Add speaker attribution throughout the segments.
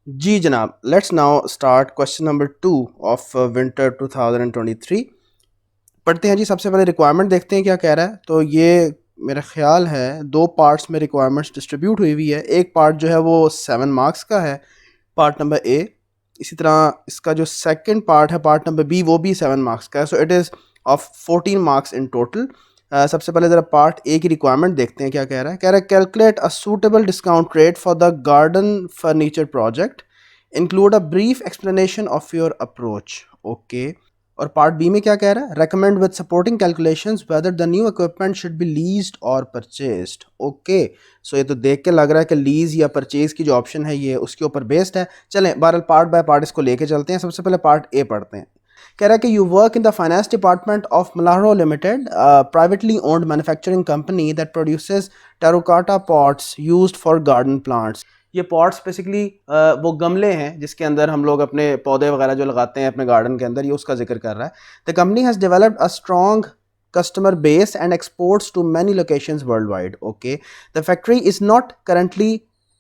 Speaker 1: जी जनाब, let's now start question number 2 of winter 2023। पढ़ते हैं जी। सबसे पहले रिक्वायरमेंट देखते हैं क्या कह रहा है। तो ये मेरा ख्याल है दो पार्ट्स में रिक्वायरमेंट्स डिस्ट्रीब्यूट हुई हुई है। एक पार्ट जो है वो 7 मार्क्स का है, पार्ट नंबर ए। इसी तरह इसका जो सेकंड पार्ट है, पार्ट नंबर बी, वो भी 7 मार्क्स का है। So it is of 14 marks in total. सबसे पहले ज़रा पार्ट ए की रिक्वायरमेंट देखते हैं क्या कह रहा है। कह रहा है calculate a suitable discount rate for the garden furniture project, include a brief explanation of your approach. Okay. और पार्ट बी में क्या कह रहा है, recommend with supporting calculations whether the new equipment should be leased और purchased. Okay. सो ये तो देख के लग रहा है कि लीज या परचेज की जो ऑप्शन है ये उसके ऊपर बेस्ड है। चलें बहरहाल पार्ट बाय पार्ट इसको लेके चलते हैं। सबसे पहले पार्ट ए पढ़ते हैं। कह रहा है कि you work in the finance department of Malaro limited, privately owned manufacturing company that produces terracotta pots used for garden plants. ये पॉट्स बेसिकली वो गमले हैं जिसके अंदर हम लोग अपने पौधे वगैरह जो लगाते हैं अपने गार्डन के अंदर, ये उसका जिक्र कर रहा है। The company has developed a strong customer base and exports to many locations worldwide. Okay, the factory is not currently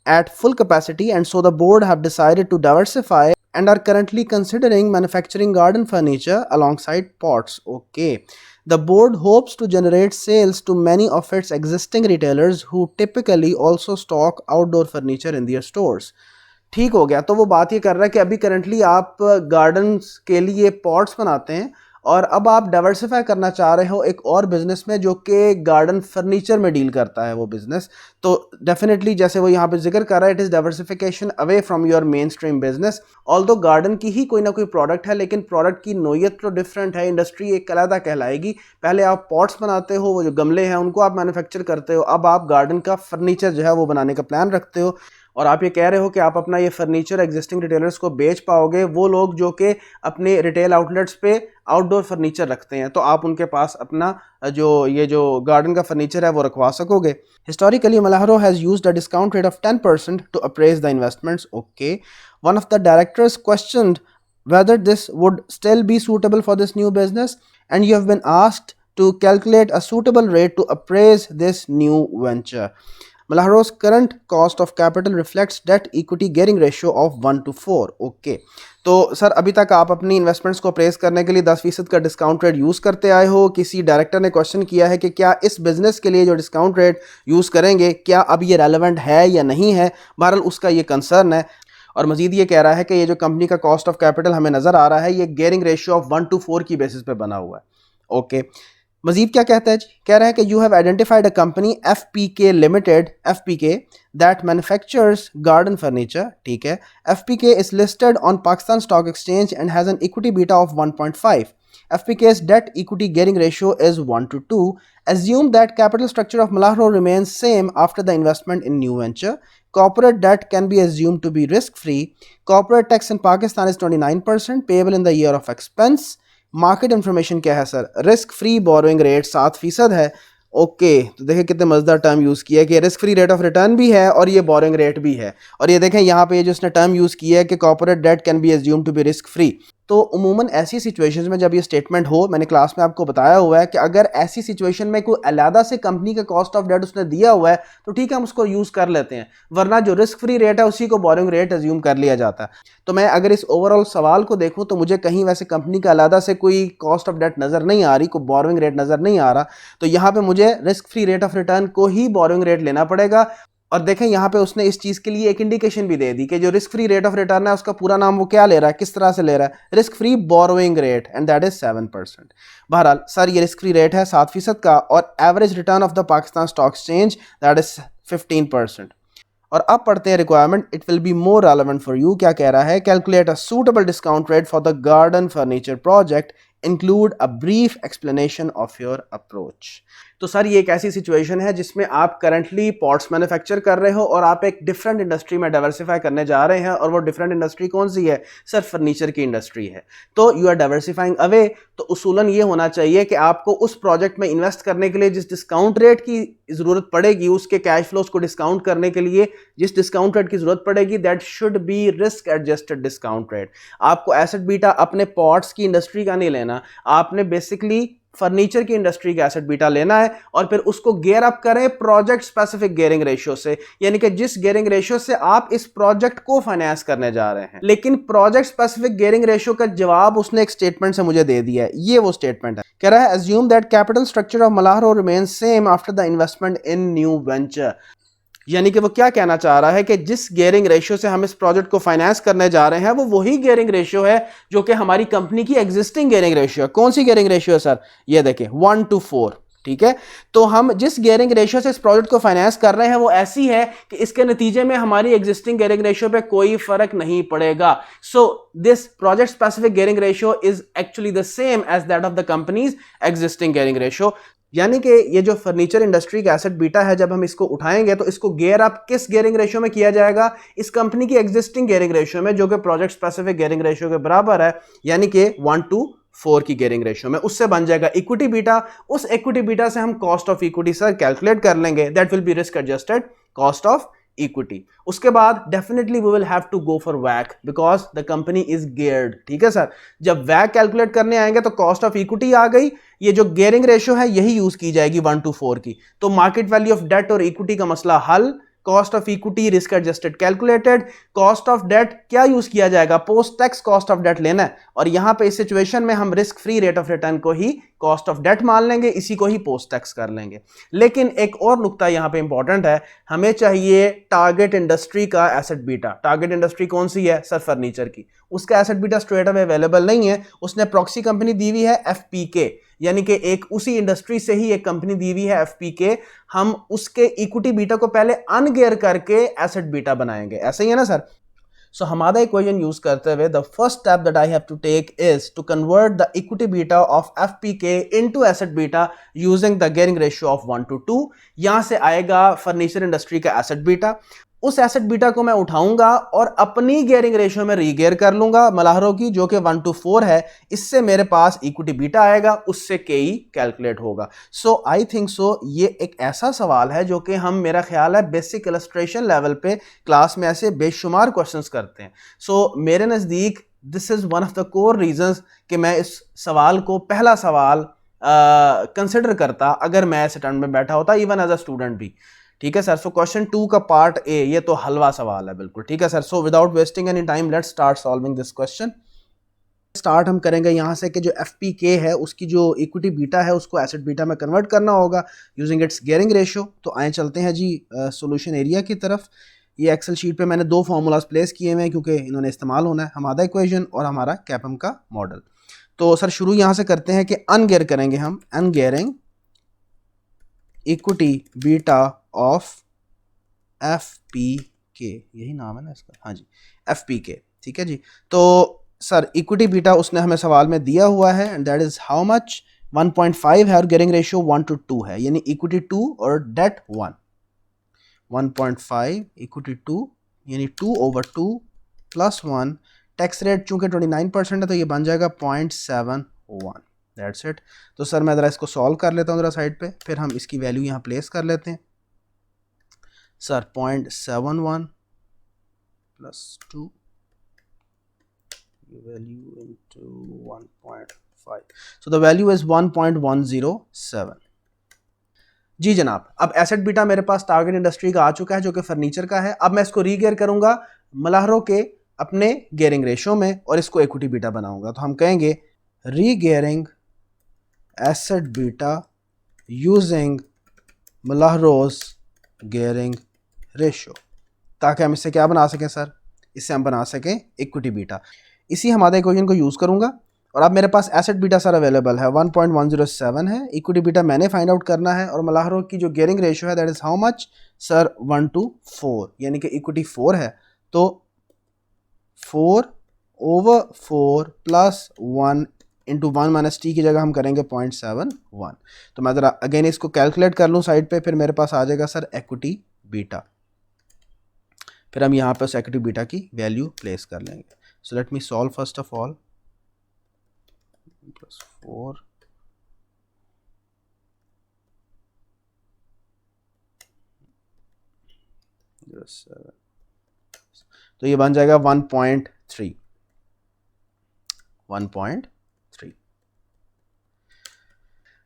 Speaker 1: at full capacity, and so the board have decided to diversify and are currently considering manufacturing garden furniture alongside pots. Okay, the board hopes to generate sales to many of its existing retailers who typically also stock outdoor furniture in their stores. ठीक हो गया। तो वो बात ये कर रहा है कि अभी करंटली आप गार्डन्स के लिए पॉट्स बनाते हैं और अब आप डाइवर्सिफाई करना चाह रहे हो एक और बिजनेस में जो कि गार्डन फर्नीचर में डील करता है वो बिजनेस। तो डेफिनेटली जैसे वो यहाँ पे जिक्र कर रहा है, it is diversification away from your main stream business. Although garden की ही कोई ना कोई प्रोडक्ट है, लेकिन प्रोडक्ट की नोयत तो डिफरेंट है, इंडस्ट्री एक अलग कहलाएगी। पहले आप पॉट्स बनाते हो, वो जो गमले हैं उनको आप मैन्युफैक्चर करते हो, अब आप गार्डन का फर्नीचर जो है वो बनाने का प्लान रखते हो। और आप ये कह रहे हो कि आप अपना ये फर्नीचर एग्जिस्टिंग रिटेलर्स को बेच पाओगे, वो लोग जो कि अपने रिटेल आउटलेट्स पे आउटडोर फर्नीचर रखते हैं, तो आप उनके पास अपना जो गार्डन का फर्नीचर है वो रखवा सकोगे। Historically Malaro has used a discount rate of 10% to appraise the investments. Okay. One of the directors questioned whether this would still be suitable for this new business, and you have been asked to calculate a suitable rate to appraise this new venture. Malaharo's current cost of capital reflects debt equity gearing ratio of 1:4. Okay. तो sir अभी तक आप अपनी investments को apprise करने के लिए 10% का डिस्काउंट रेट यूज़ करते आए हो। किसी डायरेक्टर ने क्वेश्चन किया है कि क्या इस बिज़नेस के लिए जो डिस्काउंट रेट यूज़ करेंगे क्या अब ये रेलेवेंट है या नहीं है। बहरहाल उसका ये कंसर्न है। और मजीद ये कह रहा है कि ये जो कंपनी का कॉस्ट ऑफ कैपिटल हमें नज़र आ रहा है ये गेयरिंग रेशियो ऑफ 1:4 की बेसिस पे बना हुआ है। ओके। मजीद क्या कहता है जी, कह रहा है कि you have identified a company FPK limited, FPK that manufactures garden furniture. ठीक है। FPK is listed on Pakistan stock exchange and has an equity beta of 1.5. FPK's debt equity gearing ratio is 1:2. Assume that capital structure of Malahro remains same after the investment in new venture. Corporate debt can be assumed to be risk-free. Corporate tax in Pakistan is 29% payable in the year of expense. Market information क्या है sir, risk free borrowing rate 7% है। Okay. तो देखिए कितने मज़ेदार term use किया है कि risk free rate of return भी है और ये बोरोइंग रेट भी है। और ये देखें यहाँ पे ये जो उसने टर्म यूज़ किया है कि corporate debt can be assume to be risk free. तो उमूमन ऐसी सिचुएशंस में जब ये स्टेटमेंट हो, मैंने क्लास में आपको बताया हुआ है कि अगर ऐसी सिचुएशन में कोई अलहदा से कंपनी का कॉस्ट ऑफ डेट उसने दिया हुआ है तो ठीक है हम उसको यूज़ कर लेते हैं, वरना जो रिस्क फ्री रेट है उसी को बोरोइंग रेट एज्यूम कर लिया जाता है। तो मैं अगर इस ओवरऑल सवाल को देखूं तो मुझे कहीं वैसे कंपनी का अलहदा से कोई कॉस्ट ऑफ डेट नज़र नहीं आ रही, कोई बोरोइंग रेट नज़र नहीं आ रहा। तो यहाँ पे मुझे risk free rate of return को ही बोरोइंग रेट लेना पड़ेगा। और देखें यहाँ पे उसने इस चीज़ के लिए एक इंडिकेशन भी दे दी कि जो risk free rate of return है उसका पूरा नाम वो क्या ले रहा है, किस तरह से ले रहा है, risk free borrowing rate, and that is 7%। बहरहाल सर ये रिस्क फ्री रेट है 7% का और average return of the Pakistan stock exchange that is 15%। और अब पढ़ते हैं requirement, it will be more relevant for you. क्या कह रहा है, calculate a suitable discount rate for the garden furniture project, include a brief explanation of your approach. तो sir ये एक ऐसी सिचुएशन है जिसमें आप करंटली पॉट्स मैन्युफैक्चर कर रहे हो और आप एक डिफरेंट इंडस्ट्री में डाइवर्सिफाई करने जा रहे हैं, और वो डिफरेंट इंडस्ट्री कौन सी है सर, फर्नीचर की इंडस्ट्री है। तो यू आर डाइवर्सिफाइंग अवे, तो उसूलन ये होना चाहिए कि आपको उस प्रोजेक्ट में इन्वेस्ट करने के लिए जिस डिस्काउंट रेट की ज़रूरत पड़ेगी, उसके कैश फ्लोज को डिस्काउंट करने के लिए जिस डिस्काउंट रेट की ज़रूरत पड़ेगी, that should be risk adjusted discount rate. आपको एसेट बीटा अपने पॉट्स की इंडस्ट्री का नहीं लेना, आपने बेसिकली फर्नीचर की इंडस्ट्री का एसेट बीटा लेना है और फिर उसको गेयर अप करें प्रोजेक्ट स्पेसिफिक गेयरिंग रेशियो से, यानी कि जिस गेयरिंग रेशियो से आप इस प्रोजेक्ट को फाइनेंस करने जा रहे हैं। लेकिन प्रोजेक्ट स्पेसिफिक गेयरिंग रेशियो का जवाब उसने एक स्टेटमेंट से मुझे दे दिया है। ये वो स्टेटमेंट है, कह रहा है assume that capital structure of Malaro remains same after the investment in new venture. यानी कि वो क्या कहना चाह रहा है कि जिस गेयरिंग रेशियो से हम इस प्रोजेक्ट को फाइनेंस करने जा रहे हैं वो वही गेयरिंग रेशियो है जो कि हमारी कंपनी की एग्जिस्टिंग गेयरिंग रेशियो है। कौन सी गेयरिंग रेशियो है सर? ये देखें 1:4। ठीक है, तो हम जिस गेयरिंग रेशियो से इस प्रोजेक्ट को फाइनेंस कर रहे हैं वो ऐसी है कि इसके नतीजे में हमारी एग्जिस्टिंग गेयरिंग रेशियो पे कोई फर्क नहीं पड़ेगा। So this project specific gearing ratio is actually the same as that of the company's existing gearing ratio. यानी कि ये जो फर्नीचर इंडस्ट्री का एसेट बीटा है, जब हम इसको उठाएंगे तो इसको गेयर अप किस गेयरिंग रेशियो में किया जाएगा? इस कंपनी की एग्जिस्टिंग गेयरिंग रेशियो में, जो कि प्रोजेक्ट स्पेसिफिक गेयरिंग रेशियो के बराबर है, यानी कि 1:4 की गेयरिंग रेशियो में। उससे बन जाएगा इक्विटी बीटा। उस इक्विटी बीटा से हम cost of equity sir calculate कर लेंगे, that will be risk adjusted cost of equity. उसके बाद definitely we will have to go for वैक because the company is geared. ठीक है सर, जब वैक कैलकुलेट करने आएंगे तो कॉस्ट ऑफ इक्विटी आ गई, ये जो गेयरिंग रेशियो है यही यूज की जाएगी 1:4 की। तो मार्केट वैल्यू ऑफ डेट और इक्विटी का मसला हल, cost of equity risk adjusted calculated, cost of debt क्या यूज किया जाएगा? Post tax cost of debt लेना है, और यहां पे इस सिचुएशन में हम risk free rate of return को ही कॉस्ट ऑफ डेट मान लेंगे, इसी को ही पोस्ट टैक्स कर लेंगे। लेकिन एक और नुकता यहां पे इंपॉर्टेंट है, हमें चाहिए टारगेट इंडस्ट्री का एसेट बीटा। टारगेट इंडस्ट्री कौन सी है सर? फर्नीचर की। उसका asset beta straight away available नहीं है, उसने प्रॉक्सी कंपनी दी हुई है एफपीके, यानी कि एक उसी इंडस्ट्री से ही एक कंपनी दी हुई है एफपीके। हम उसके इक्विटी बीटा को पहले अनगियर करके एसेट बीटा बनाएंगे, ऐसा ही है ना सर? सो हमारा इक्वेशन यूज करते हुए the first step that I have to take is to convert the equity beta of FPK into asset beta using the gearing ratio of 1:2। यहां से आएगा फर्नीचर इंडस्ट्री का एसेट बीटा। उस asset beta को मैं उठाऊंगा और अपनी गेयरिंग रेशियो में रीगेयर कर लूंगा मलाहरों की, जो कि 1:4 है। इससे मेरे पास इक्विटी बीटा आएगा, उससे केई कैलकुलेट होगा। सो आई थिंक सो ये एक ऐसा सवाल है जो कि हम, मेरा ख्याल है, बेसिक इलस्ट्रेशन लेवल पे क्लास में ऐसे बेशुमार क्वेश्चंस करते हैं। सो मेरे नज़दीक this is one of the core reasons कि मैं इस सवाल को पहला सवाल कंसिडर करता अगर मैं इस अटेम्प्ट में बैठा होता, इवन एज अ स्टूडेंट भी। ठीक है सर, सो क्वेश्चन 2 का पार्ट ए ये तो हलवा सवाल है बिल्कुल। ठीक है sir, so without wasting any time let's start solving this question. Start हम करेंगे यहाँ से कि जो एफपीके है उसकी जो इक्विटी बीटा है उसको एसेट बीटा में कन्वर्ट करना होगा यूजिंग इट्स गेयरिंग रेशियो। तो आए चलते हैं जी सॉल्यूशन एरिया की तरफ। ये एक्सेल शीट पे मैंने दो फार्मूलाज प्लेस किए हुए हैं क्योंकि इन्होंने इस्तेमाल होना है, हमारा इक्वेशन और हमारा कैपम का मॉडल। तो सर शुरू यहाँ से करते हैं कि अनगेयर करेंगे हम, अनगेयरिंग इक्विटी बीटा ऑफ एफपीके, यही नाम है ना इसका? हाँ जी, एफपीके। ठीक है जी, तो सर इक्विटी बीटा उसने हमें सवाल में दिया हुआ है and that is how much? 1.5 है और गेयरिंग रेशियो 1:2 है, यानी इक्विटी 2 और डेट 1। 1.5 इक्विटी 2 यानी 2/2 प्लस 1। टैक्स रेट चूंकि 29% है तो ये बन जाएगा 0.71। That's it. तो सर मैं ज़रा इसको सॉल्व कर लेता हूँ ज़रा साइड पे, फिर हम इसकी वैल्यू यहाँ प्लेस कर लेते हैं। Sir 0.71 plus 2 value into 1.5, so the value is 1.107। जी जनाब, अब एसेट बीटा मेरे पास टारगेट इंडस्ट्री का आ चुका है जो कि फर्नीचर का है। अब मैं इसको रीगेयर करूंगा मलाहरों के अपने गेयरिंग रेशियो में और इसको इक्विटी बीटा बनाऊंगा। तो हम कहेंगे रीगेयरिंग एसेट बीटा यूजिंग मलाहरोज गेयरिंग रेशियो, ताकि हम इससे क्या बना सकें सर? इससे हम बना सकें इक्विटी बीटा। इसी हमारे इक्वेशन को यूज़ करूंगा और अब मेरे पास एसेट बीटा सर अवेलेबल है 1.107 है, इक्विटी बीटा मैंने फाइंड आउट करना है और मलाहरों की जो गेयरिंग रेशियो है that is how much sir? 1:4, यानी कि इक्विटी 4 है तो 4/4 प्लस 1 इंटू 1 माइनस टी की जगह हम करेंगे 0.71। तो मैं ज़रा अगेन इसको कैलकुलेट कर लूँ साइड पे, फिर मेरे पास आ जाएगा सर इक्विटी बीटा। फिर हम यहाँ पे उस इक्विटी बीटा की वैल्यू प्लेस कर लेंगे। So let me solve first of all. Plus 4 7, तो ये बन जाएगा 1.3। 1.3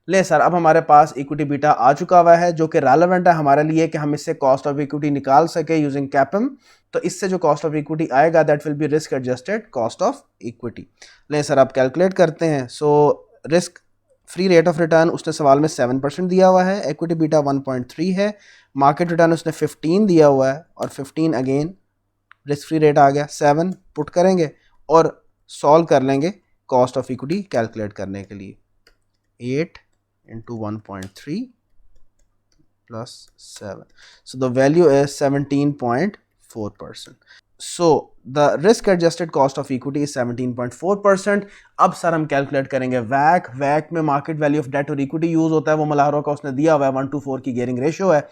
Speaker 1: ले सर, अब हमारे पास इक्विटी बीटा आ चुका हुआ है जो कि रेलेवेंट है हमारे लिए कि हम इससे कॉस्ट ऑफ इक्विटी निकाल सके यूजिंग कैपम। तो इससे जो कॉस्ट ऑफ इक्विटी आएगा that will be risk adjusted cost of equity. ले सर, अब कैलकुलेट करते हैं। So risk free rate of return उसने सवाल में 7% दिया हुआ है, इक्विटी बीटा 1.3 है, मार्केट रिटर्न उसने 15 दिया हुआ है और 15 अगेन रिस्क फ्री रेट आ गया, 7 पुट करेंगे और सॉल्व कर लेंगे कॉस्ट ऑफ इक्विटी कैलकुलेट करने के लिए। 8 into 1.3 plus 7, so the value is 17.4%. so the risk adjusted cost of equity is 17.4%. अब सर हम कैलकुलेट करेंगे वैक। वैक में मार्केट वैल्यू ऑफ डेट और इक्विटी यूज होता है, वो मल्हारों का उसने दिया हुआ है 1:4 की गेयरिंग रेशियो है।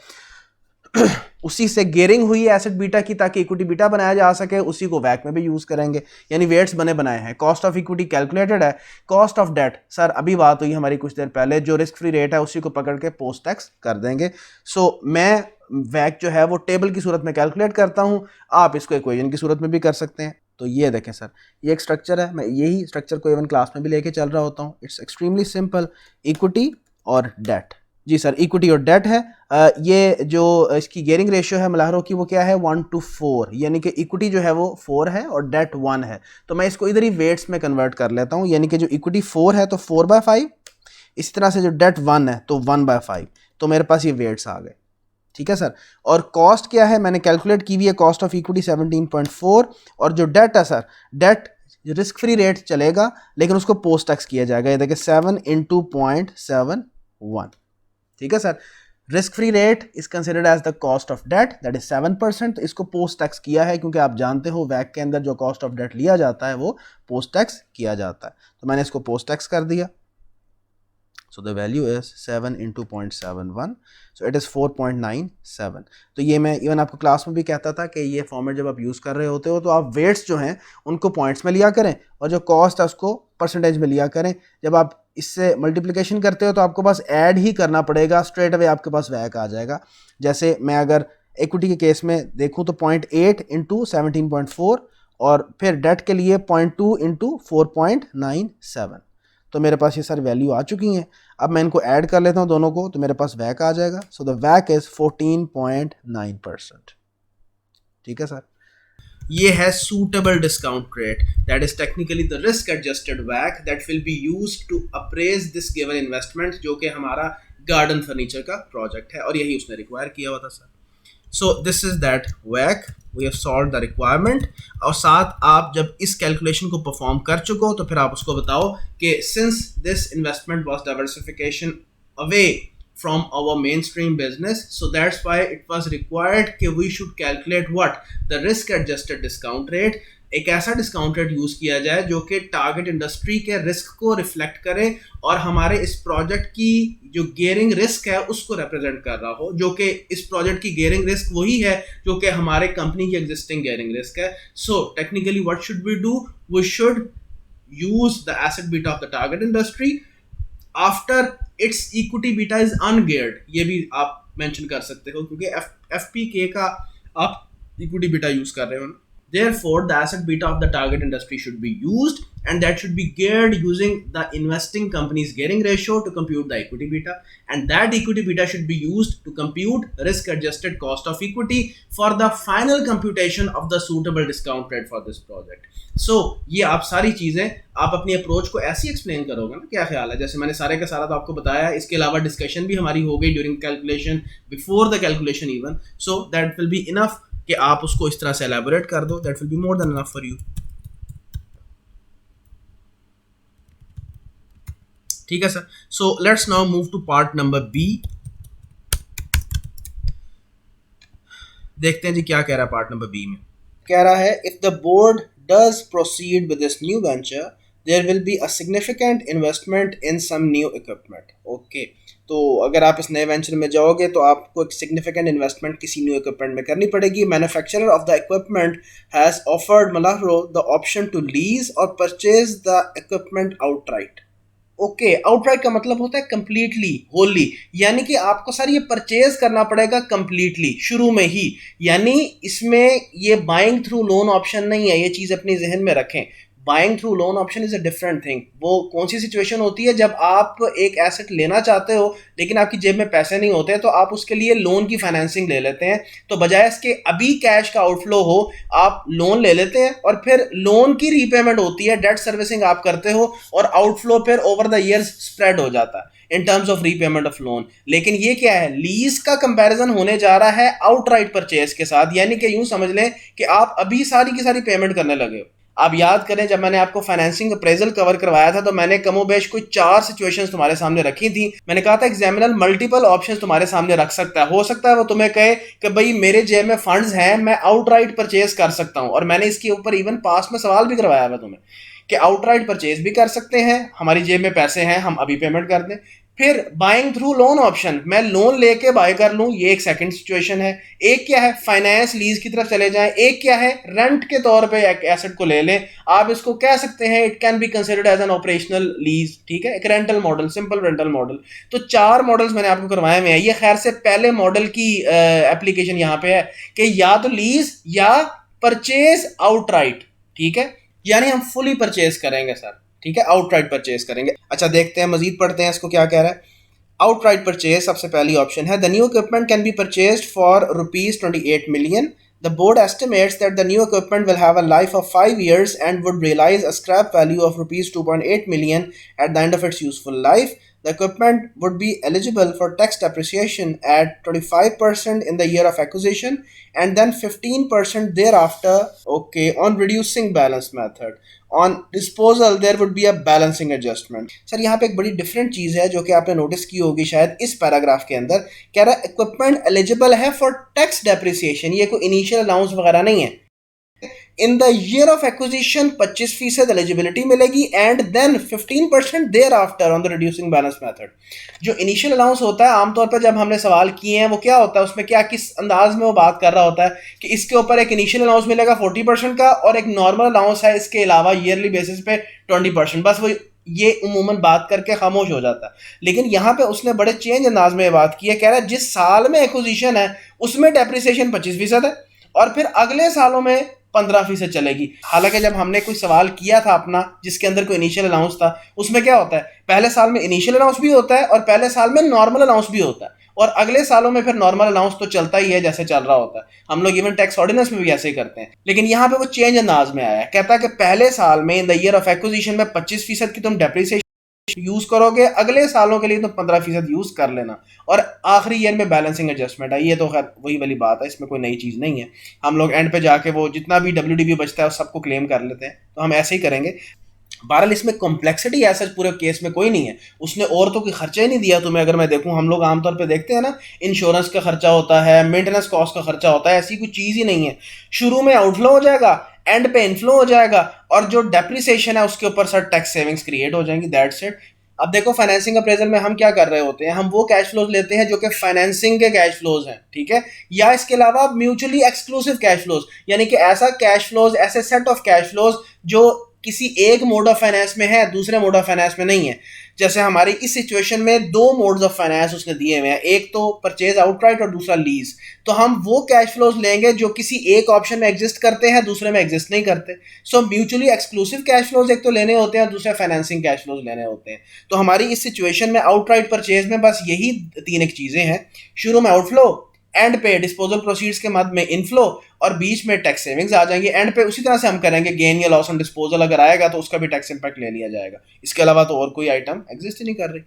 Speaker 1: उसी से गेयरिंग हुई है एसेट बीटा की ताकि इक्विटी बीटा बनाया जा सके, उसी को वैक में भी यूज करेंगे, यानी वेट्स बने बनाए हैं। कॉस्ट ऑफ इक्विटी कैलकुलेटेड है। कॉस्ट ऑफ डेट सर अभी बात हुई हमारी कुछ देर पहले, जो रिस्क फ्री रेट है उसी को पकड़ के पोस्ट टैक्स कर देंगे। सो मैं वैक जो है वो टेबल की सूरत में कैलकुलेट करता हूं, आप इसको इक्वेशन की सूरत में भी कर सकते हैं। तो ये देखें सर, ये एक स्ट्रक्चर है, मैं यही स्ट्रक्चर को इवन क्लास में भी लेके चल रहा होता हूँ। इट्स एक्सट्रीमली सिंपल, इक्विटी और डेट। जी सर, इक्विटी और डेट है। ये जो इसकी गेयरिंग रेशियो है मल्हारों की वो क्या है 1:4, यानी कि इक्विटी जो है वो 4 है और डेट 1 है। तो मैं इसको इधर ही वेट्स में कन्वर्ट कर लेता हूँ, यानी कि जो इक्विटी 4 है तो 4/5, इसी तरह से जो डेट 1 है तो 1/5। तो मेरे पास ये वेट्स आ गए, ठीक है सर। और कॉस्ट क्या है मैंने कैलकुलेट की हुई है, कॉस्ट ऑफ इक्विटी 17.4, और जो डेट है sir, debt risk free rate चलेगा लेकिन उसको पोस्ट टैक्स किया जाएगा। ये देखिए 7 into 0.71, ठीक है sir. Risk free rate is considered as the cost of debt, that is 7%। तो इसको पोस्ट टैक्स किया है क्योंकि आप जानते हो वैक के अंदर जो कॉस्ट ऑफ डेट लिया जाता है वो पोस्ट टैक्स किया जाता है। तो मैंने इसको पोस्ट टैक्स कर दिया। So the value is 7 into 0.71, so it is 4.97। तो ये मैं इवन आपको क्लास में भी कहता था कि ये फॉर्मेट जब आप यूज़ कर रहे होते हो तो आप वेट्स जो हैं उनको पॉइंट्स में लिया करें और जो कॉस्ट है उसको परसेंटेज में लिया करें। जब आप इससे मल्टीप्लिकेशन करते हो तो आपको बस ऐड ही करना पड़ेगा, स्ट्रेट अवे आपके पास वैक आ जाएगा। जैसे मैं अगर इक्विटी के केस में देखूँ तो 0.8 into 17.4 और फिर डेट के लिए 0.2 into 4.97। तो मेरे पास ये सारी वैल्यू आ चुकी हैं। अब मैं इनको ऐड कर लेता हूँ दोनों को, तो मेरे पास वैक आ जाएगा। सो द वैक इज 14.9%, ठीक है सर। ये है suitable discount rate, that is technically the risk adjusted वैक that will be used to appraise this given investment, जो कि हमारा गार्डन फर्नीचर का प्रोजेक्ट है और यही उसने रिक्वायर किया हुआ था sir. So this is that WACC, we have solved the requirement. और साथ आप जब इस कैलकुलेशन को परफॉर्म कर चुके हो तो फिर आप उसको बताओ कि since this investment was diversification away from our mainstream business, so that's why it was required कि we should calculate what the risk adjusted discount rate, एक ऐसा डिस्काउंट रेट यूज किया जाए जो कि टारगेट इंडस्ट्री के रिस्क को reflect करे और हमारे इस प्रोजेक्ट की जो गेयरिंग रिस्क है उसको रिप्रेजेंट कर रहा हो, जो कि इस प्रोजेक्ट की गेयरिंग रिस्क वही है जो कि हमारे कंपनी की एग्जिस्टिंग गेयरिंग रिस्क है। So technically what should we do, we should use the asset beta of the target industry after its equity beta is ungeared. ये भी आप मेंशन कर सकते हो क्योंकि एफपीके का आप इक्विटी बीटा यूज कर रहे हो। Therefore, the asset beta of the target industry should be used, and that should be geared using the investing company's gearing ratio to compute the equity beta, and that equity beta should be used to compute risk-adjusted cost of equity for the final computation of the suitable discount rate for this project. So, ये आप सारी चीजें आप अपनी approach को ऐसी explain करोगे ना, क्या ख्याल है? जैसे मैंने सारे का सारा तो आपको बताया, इसके अलावा डिस्कशन भी हमारी हो गई during calculation, before the calculation even, so that will be enough कि आप उसको इस तरह से एलैबोरेट कर दो, that will be more than enough for you. ठीक है sir. So let's now move to part number B. देखते हैं जी क्या कह रहा है पार्ट नंबर बी में। कह रहा है if the board does proceed with this new venture there will be a significant investment in some new equipment. Okay, तो अगर आप इस नए वेंचर में जाओगे तो आपको एक सिग्निफिकेंट इन्वेस्टमेंट किसी न्यू इक्विपमेंट में करनी पड़ेगी। Manufacturer of the equipment has offered मल्हारो द ऑप्शन टू लीज और purchase the equipment outright. Okay, outright का मतलब होता है कंप्लीटली, होली, यानी कि आपको सर ये परचेज करना पड़ेगा कंप्लीटली शुरू में ही, यानी इसमें ये बाइंग थ्रू लोन ऑप्शन नहीं है। ये चीज़ अपनी जहन में रखें, buying through loan option is a different thing. वो कौन सी सिचुएशन होती है जब आप एक एसेट लेना चाहते हो लेकिन आपकी जेब में पैसे नहीं होते, तो आप उसके लिए लोन की फाइनेंसिंग ले लेते हैं। तो बजाय इसके अभी कैश का आउटफ्लो हो, आप लोन ले लेते हैं और फिर लोन की रीपेमेंट होती है, डेट सर्विसिंग आप करते हो और आउटफ्लो फिर ओवर द ईयर्स स्प्रेड हो जाता है in terms of repayment of loan. लेकिन ये क्या है, लीज का कंपैरिजन होने जा रहा है आउटराइट परचेज के साथ, यानी कि यूं समझ लें कि आप अभी सारी की सारी पेमेंट करने लगे हो। आप याद करें जब मैंने आपको फाइनेंसिंग अप्रेजल कवर करवाया था तो मैंने कमोबेश कोई 4 सिचुएशंस तुम्हारे सामने रखी थी। मैंने कहा था एग्जामिनर मल्टीपल ऑप्शंस तुम्हारे सामने रख सकता है। हो सकता है वो तुम्हें कहे कि भाई मेरे जेब में फंड्स हैं, मैं आउटराइट परचेज कर सकता हूं, और मैंने इसके ऊपर इवन पास में सवाल भी करवाया था तुम्हें कि आउटराइट परचेज भी कर सकते हैं, हमारी जेब में पैसे हैं, हम अभी पेमेंट कर दें। फिर बाइंग थ्रू लोन ऑप्शन, मैं लोन लेके बाय कर लूं, ये एक सेकंड सिचुएशन है। एक क्या है, फाइनेंस लीज की तरफ चले जाएं। एक क्या है, रेंट के तौर पे एक एसेट को ले लें। आप इसको कह सकते हैं it can be considered as an operational lease, ठीक है, एक rental model, simple rental model. तो 4 मॉडल्स मैंने आपको करवाए हुए हैं। ये खैर से पहले मॉडल की एप्लीकेशन यहाँ पे है कि या तो लीज या परचेज आउटराइट, ठीक है, यानी हम फुली परचेज करेंगे सर, ठीक है, आउटराइट परचेज करेंगे। अच्छा देखते हैं, मजीद पढ़ते हैं इसको क्या कह रहा है। आउटराइट परचेज सबसे पहली ऑप्शन है, the new equipment can be purchased for ₹28 million. The board estimates that the new equipment will have a life of 5 years and would realize a scrap value of ₹2.8 million at the end of its useful life. The equipment would be eligible for tax depreciation at 25% in the year of acquisition and then 15% thereafter, okay, on reducing balance method. On disposal there would be a balancing adjustment. Sir यहाँ पे एक बड़ी different चीज़ है जो कि आपने notice की होगी शायद इस पैराग्राफ के अंदर, कह रहा है इक्विपमेंट एलिजिबल है फॉर टैक्स डेप्रिसिएशन, ये कोई इनिशियल अलाउंस वगैरह नहीं है। In the year of acquisition 25% eligibility मिलेगी and then 15% thereafter on the reducing balance method. जो इनिशियल अलाउंस होता है आमतौर पर जब हमने सवाल किए हैं वो क्या होता है, उसमें क्या किस अंदाज में वो बात कर रहा होता है कि इसके ऊपर एक इनिशियल अलाउंस मिलेगा 40% का और एक नॉर्मल अलाउंस है इसके अलावा ईयरली बेसिस पे 20%, बस वो ये उमूमन बात करके खामोश हो जाता है। लेकिन यहाँ पे उसने बड़े चेंज अंदाज में बात की है, कह रहा है जिस साल में एक्विजिशन है उसमें डेप्रिसिएशन 25% है और फिर अगले सालों में 15% चलेगी। हालांकि जब हमने कोई सवाल किया था अपना जिसके अंदर कोई इनिशियल अलाउंस था, उसमें क्या होता है, पहले साल में इनिशियल अलाउंस भी होता है और पहले साल में नॉर्मल अलाउंस भी होता है और अगले सालों में फिर नॉर्मल अलाउंस तो चलता ही है जैसे चल रहा होता है। हम लोग इवन टैक्स ऑर्डिनेंस में भी ऐसे ही करते हैं। लेकिन यहाँ पे वो चेंज अंदाज में आया है, कहता है कि पहले साल में इन द ईयर ऑफ एक्विजिशन में 25% की तुम डेप्रिसिएशन यूज करोगे, अगले सालों के लिए तो 15% यूज कर लेना और आखिरी ईयर में बैलेंसिंग एडजस्टमेंट है। ये तो खैर वही वाली बात है, इसमें कोई नई चीज़ नहीं है। हम लोग एंड पे जाके वो जितना भी WDV बचता है उस सबको क्लेम कर लेते हैं, तो हम ऐसे ही करेंगे। बहरहाल इसमें कॉम्प्लेक्सिटी ऐसा पूरे केस में कोई नहीं है, उसने और तो कोई खर्चा ही नहीं दिया तुम्हें। अगर मैं देखूं, हम लोग आमतौर पे देखते हैं ना, इंश्योरेंस का खर्चा होता है, मेंटेनेंस कॉस्ट का खर्चा होता है, ऐसी कोई चीज़ ही नहीं है। शुरू में आउटफ्लो हो जाएगा, एंड पे इनफ्लो हो जाएगा और जो डेप्रिसिएशन है उसके ऊपर सर टैक्स सेविंग्स क्रिएट हो जाएंगी, दैट्स इट। अब देखो फाइनेंसिंग अप्रेजल में हम क्या कर रहे होते हैं, हम वो कैश फ्लोज लेते हैं जो कि फाइनेंसिंग के कैश फ्लोज हैं, ठीक है, या इसके अलावा म्यूचुअली एक्सक्लूसिव कैश फ्लोज, यानी कि ऐसा कैश फ्लोज, ऐसे सेट ऑफ कैश फ्लोज जो किसी एक मोड ऑफ फाइनेंस में है दूसरे मोड ऑफ फाइनेंस में नहीं है। जैसे हमारी इस सिचुएशन में 2 मोड्स ऑफ फाइनेंस उसने दिए हुए हैं, एक तो परचेज आउटराइट और दूसरा लीज। तो हम वो कैश फ्लोज लेंगे जो किसी एक ऑप्शन में एग्जिस्ट करते हैं दूसरे में एग्जिस्ट नहीं करते। सो म्यूचुअली एक्सक्लूसिव कैश फ्लोज एक तो लेने होते हैं और दूसरे फाइनेंसिंग कैश फ्लोज लेने होते हैं। तो हमारी इस सिचुएशन में आउटराइट परचेज में बस यही 3 एक चीजें हैं, शुरू में आउटफ्लो, एंड पे डिस्पोजल प्रोसीड्स के मद में इनफ्लो और बीच में टैक्स सेविंग्स आ जाएंगे। एंड पे उसी तरह से हम करेंगे, गेन या लॉस ऑन डिस्पोजल अगर आएगा तो उसका भी टैक्स इंपैक्ट ले लिया जाएगा। इसके अलावा तो और कोई आइटम एग्जिस्ट ही नहीं कर रही।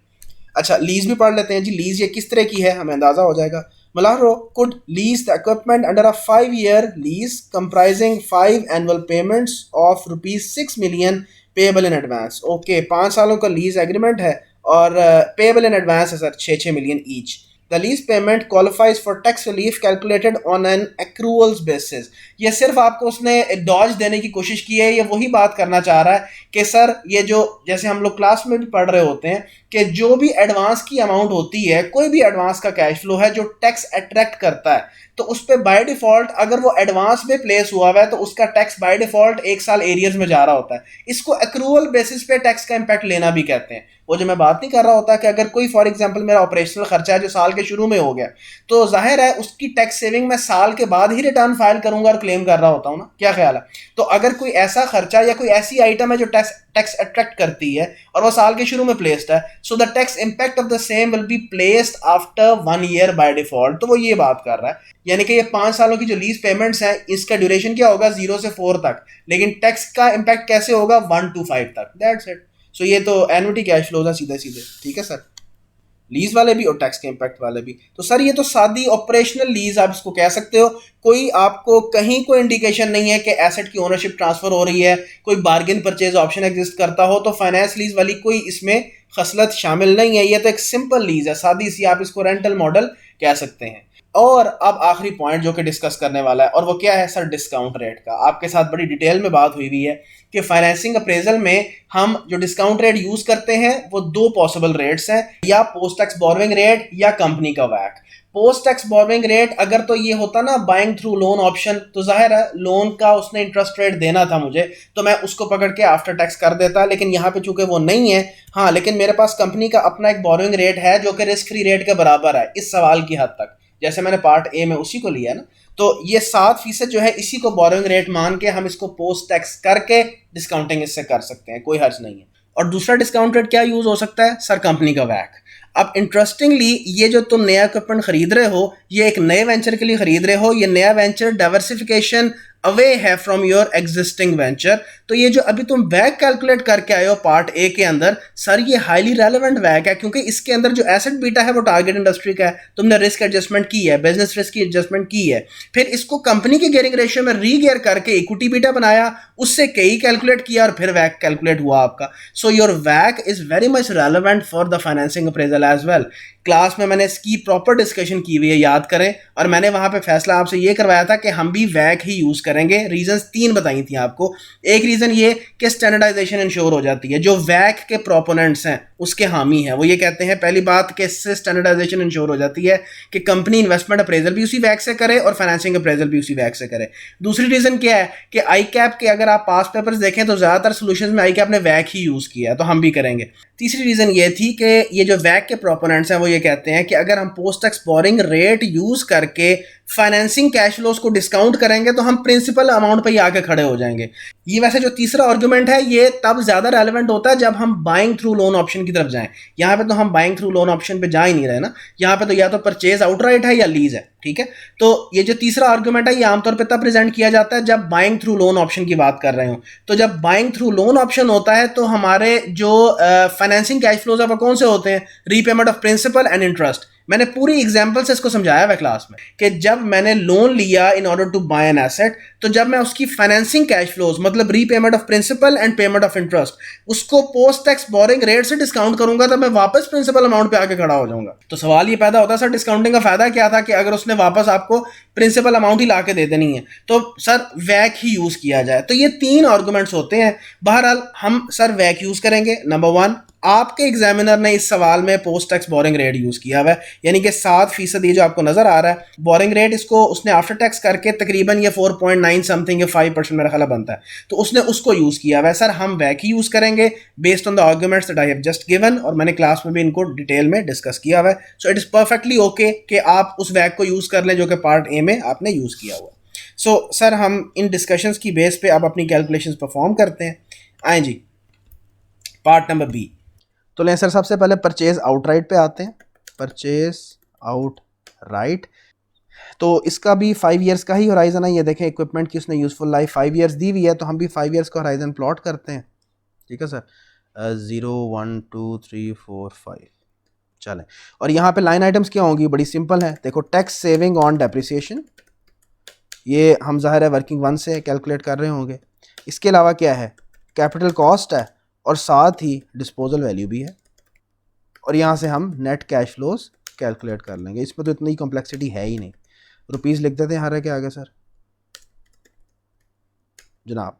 Speaker 1: अच्छा लीज भी पढ़ लेते हैं जी, लीज ये किस तरह की है हमें अंदाजा हो जाएगा। Malaro could lease the equipment under a 5-year lease comprising 5 annual payments of ₹6 million payable in advance. Okay, 5 सालों का लीज एग्रीमेंट है और पेएबल इन एडवांस है sir 6 million each. The lease payment qualifies for tax relief calculated on an accruals basis. ये सिर्फ आपको उसने Dodge देने की कोशिश की है, ये वही बात करना चाह रहा है कि सर ये जो जैसे हम लोग क्लास में भी पढ़ रहे होते हैं कि जो भी एडवांस की अमाउंट होती है, कोई भी एडवांस का कैश फ्लो है जो टैक्स अट्रैक्ट करता है, तो उस पर बाय डिफॉल्ट अगर वो एडवांस में प्लेस हुआ हुआ है तो उसका टैक्स बाय डिफॉल्ट 1 साल एरियर्स में जा रहा होता है। इसको एक्रूअल बेसिस पे टैक्स का इंपैक्ट लेना भी कहते हैं। वो जो मैं बात नहीं कर रहा होता कि अगर कोई फॉर एग्जांपल मेरा ऑपरेशनल खर्चा है जो साल के शुरू में हो गया, तो जाहिर है उसकी टैक्स सेविंग मैं साल के बाद ही रिटर्न फाइल करूंगा और क्लेम कर रहा होता हूँ ना, क्या ख्याल है? तो अगर कोई ऐसा खर्चा या कोई ऐसी आइटम है जो टैक्स टैक्स अट्रैक्ट करती है और वो साल के शुरू में प्लेस्ड है, so the tax impact of the same will be placed after 1 year by default. तो वो ये बात कर रहा है, यानी कि ये 5 सालों की जो लीज पेमेंट्स हैं इसका ड्यूरेशन क्या होगा, 0 से 4 तक, लेकिन टैक्स का इंपैक्ट कैसे होगा, 1 to 5 तक। That's it. सो ये तो एनुटी कैश फ्लो था सीधे सीधे, ठीक है सर, लीज वाले भी और टैक्स के इंपैक्ट वाले भी। तो सर ये तो सादी ऑपरेशनल लीज आप इसको कह सकते हो। कोई आपको कहीं कोई इंडिकेशन नहीं है कि एसेट की ओनरशिप ट्रांसफर हो रही है, कोई बार्गेन परचेज ऑप्शन एग्जिस्ट करता हो, तो फाइनेंस लीज वाली कोई इसमें खसलत शामिल नहीं है। ये तो एक सिंपल लीज है, सादी सी, आप इसको रेंटल मॉडल कह सकते हैं। और अब आखिरी पॉइंट जो कि डिस्कस करने वाला है, और वो क्या है सर, डिस्काउंट रेट का। आपके साथ बड़ी डिटेल में बात हुई है कि फाइनेंसिंग अप्रेजल में हम जो डिस्काउंट रेट यूज करते हैं वो दो पॉसिबल रेट्स हैं, या पोस्ट टैक्स बोरोइंग रेट या कंपनी का वैक। पोस्ट टैक्स बोरोइंग रेट अगर तो ये होता ना बाइंग थ्रू लोन ऑप्शन, तो जाहिर है लोन का उसने इंटरेस्ट रेट देना था मुझे, तो मैं उसको पकड़ के आफ्टर टैक्स कर देता, लेकिन यहाँ पे चूंकि वो नहीं है, हाँ लेकिन मेरे पास कंपनी का अपना एक बोरोइंग रेट है जो कि रिस्क फ्री रेट के बराबर है इस सवाल की हद तक, जैसे मैंने पार्ट ए में उसी को लिया है ना। तो ये 7% जो है इसी को बोरोइंग रेट मान के हम इसको पोस्ट टैक्स करके डिस्काउंटिंग इससे कर सकते हैं, कोई हर्ज नहीं है। और दूसरा डिस्काउंट रेट क्या यूज हो सकता है सर, कंपनी का वैक। अब इंटरेस्टिंगली ये जो तुम नया इक्विपमेंट खरीद रहे हो, ये एक नए वेंचर के लिए खरीद रहे हो, ये नया वेंचर डाइवर्सिफिकेशन अवे है फ्रॉम योर एग्जिस्टिंग वेंचर। तो ये जो अभी तुम वैक कैलकुलेट करके आए हो पार्ट ए के अंदर, सर ये हाईली रेलेवेंट वैक है, क्योंकि इसके अंदर जो एसेट बीटा है वो टारगेट इंडस्ट्री का है, तुमने रिस्क एडजस्टमेंट की है, बिजनेस रिस्क की एडजस्टमेंट की है, फिर इसको कंपनी के गियरिंग रेशियो में रीगियर करके इक्विटी बीटा बनाया, उससे कई कैलकुलेट किया और फिर वैक कैलकुलेट हुआ आपका। सो योर वैक is very much relevant for the financing appraisal as well. Class में मैंने इसकी प्रॉपर डिस्कशन की हुई है, याद करें, और मैंने वहां पे फैसला आपसे ये करवाया था कि हम भी वैक ही यूज करेंगे। रीजंस 3 बताई थी आपको। एक रीजन ये कि स्टैंडर्डाइजेशन इंश्योर हो जाती है, जो वैक के प्रोपोनेंट्स हैं उसके हामी हैं, वो ये कहते हैं पहली बात कि इससे स्टैंडर्डाइजेशन इंश्योर हो जाती है कि कंपनी इन्वेस्टमेंट अप्रेजल भी उसी वैक से करे और फाइनेंसिंग अप्रेजल भी उसी वैक से करे। दूसरी रीजन क्या है कि आई कैप के अगर आप पास पेपर्स देखें तो ज्यादातर सोल्यूशन में आई कैप ने वैक ही यूज किया है, तो हम भी करेंगे। तीसरी रीजन ये थी कि ये जो वैक के प्रोपोनेंट्स हैं वो ये कहते हैं कि अगर हम post tax borrowing rate use करके फाइनेंसिंग कैश फ्लोज को डिस्काउंट करेंगे तो हम प्रिंसिपल अमाउंट पे ही आके खड़े हो जाएंगे। ये वैसे जो तीसरा आर्गुमेंट है ये तब ज्यादा रेलेवेंट होता है जब हम बाइंग थ्रू लोन ऑप्शन की तरफ जाएं। यहाँ पे तो हम बाइंग थ्रू लोन ऑप्शन पे जा ही नहीं रहे ना, यहाँ पे तो या तो परचेज आउटराइट है या लीज है, ठीक है। तो ये जो तीसरा आर्गुमेंट है ये आमतौर पे तब प्रेजेंट किया जाता है जब बाइंग थ्रू लोन ऑप्शन की बात कर रहे हो। तो जब बाइंग थ्रू लोन ऑप्शन होता है तो हमारे जो फाइनेंसिंग कैश फ्लोज है वो कौन से होते हैं, repayment of principal and interest. मैंने पूरी एग्जांपल से इसको समझाया हुआ क्लास में कि जब मैंने लोन लिया in order to buy an asset, तो जब मैं उसकी फाइनेंसिंग कैश फ्लोज मतलब repayment of principal and payment of interest उसको पोस्ट टैक्स बोरिंग रेट से डिस्काउंट करूंगा तो मैं वापस प्रिंसिपल अमाउंट पे आके खड़ा हो जाऊंगा। तो सवाल ये पैदा होता है सर डिस्काउंटिंग का फायदा क्या था कि अगर उसने वापस आपको प्रिंसिपल अमाउंट ही ला के दे देनी है तो सर वैक ही यूज किया जाए। तो ये 3 आर्गुमेंट्स होते हैं। बहरहाल हम सर वैक यूज करेंगे। नंबर 1, आपके एग्जामिनर ने इस सवाल में post tax borrowing rate use किया हुआ है, यानी कि 7% ये जो आपको नजर आ रहा है बोरिंग रेट, इसको उसने आफ्टर टैक्स करके तकरीबन ये 4.9 समथिंग 5% मेरा ख्याल बनता है, तो उसने उसको यूज किया हुआ है। सर हम वैक ही यूज करेंगे based on the arguments that I have just given, और मैंने क्लास में भी इनको डिटेल में डिस्कस किया हुआ है। So it is perfectly okay कि आप उस वैक को यूज कर लें जो कि पार्ट ए में आपने यूज किया हुआ है। सो सर हम इन डिस्कशंस की बेस पे अब अपनी कैलकुलेशंस परफॉर्म करते हैं। आए जी पार्ट नंबर बी। तो लें सर सबसे पहले परचेज आउटराइट पे आते हैं। परचेज आउटराइट, तो इसका भी 5 इयर्स का ही होराइजन है। ये देखें इक्विपमेंट की उसने यूजफुल लाइफ 5 इयर्स दी हुई है, तो हम भी 5 इयर्स का होराइजन प्लॉट करते हैं, ठीक है सर। 0 1 2 3 4 5 चलें। और यहाँ पे लाइन आइटम्स क्या होंगी, बड़ी सिंपल है। देखो टैक्स सेविंग ऑन डेप्रिसिएशन, ये हम ज़ाहिर है वर्किंग 1 से कैलकुलेट कर रहे होंगे। इसके अलावा क्या है, कैपिटल कॉस्ट है और साथ ही डिस्पोजल वैल्यू भी है, और यहाँ से हम नेट कैश फ्लोज कैलकुलेट कर लेंगे। इसमें तो इतनी कॉम्प्लेक्सिटी है ही नहीं। रुपीस लिख देते हैं हर के आगे सर जनाब।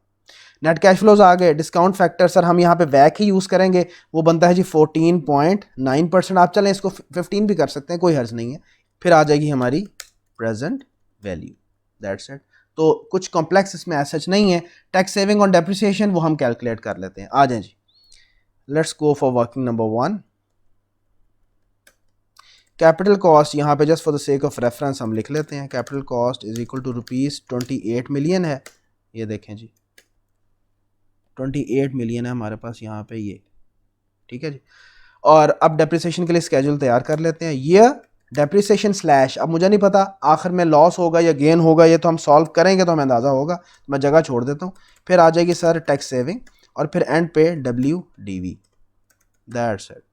Speaker 1: नेट कैश फ्लोज आ गए। डिस्काउंट फैक्टर सर हम यहाँ पे वैक ही यूज़ करेंगे, वो बनता है जी 14.9%। आप चलें इसको 15 भी कर सकते हैं, कोई हर्ज नहीं है। फिर आ जाएगी हमारी प्रेजेंट वैल्यू, दैट्स इट। तो कुछ कॉम्प्लेक्स इसमें ऐसा नहीं है। टैक्स सेविंग ऑन डेप्रिसिएशन वो हम कैलकुलेट कर लेते हैं। आ जाए जी let's go for working number 1। Capital cost यहाँ पे just for the sake of reference हम लिख लेते हैं, capital cost is equal to ₹28 million है। ये देखें जी 28 मिलियन है हमारे पास यहाँ पे ये, ठीक है जी। और अब डेप्रिसिएशन के लिए स्केड्यूल तैयार कर लेते हैं। ये डेप्रिसिएशन स्लैश, अब मुझे नहीं पता आखिर में लॉस होगा या गेन होगा, ये तो हम सॉल्व करेंगे तो हमें अंदाज़ा होगा, तो मैं जगह छोड़ देता हूँ। फिर आ जाएगी सर टैक्स सेविंग और फिर एंड पे WDV, दैट्स इट।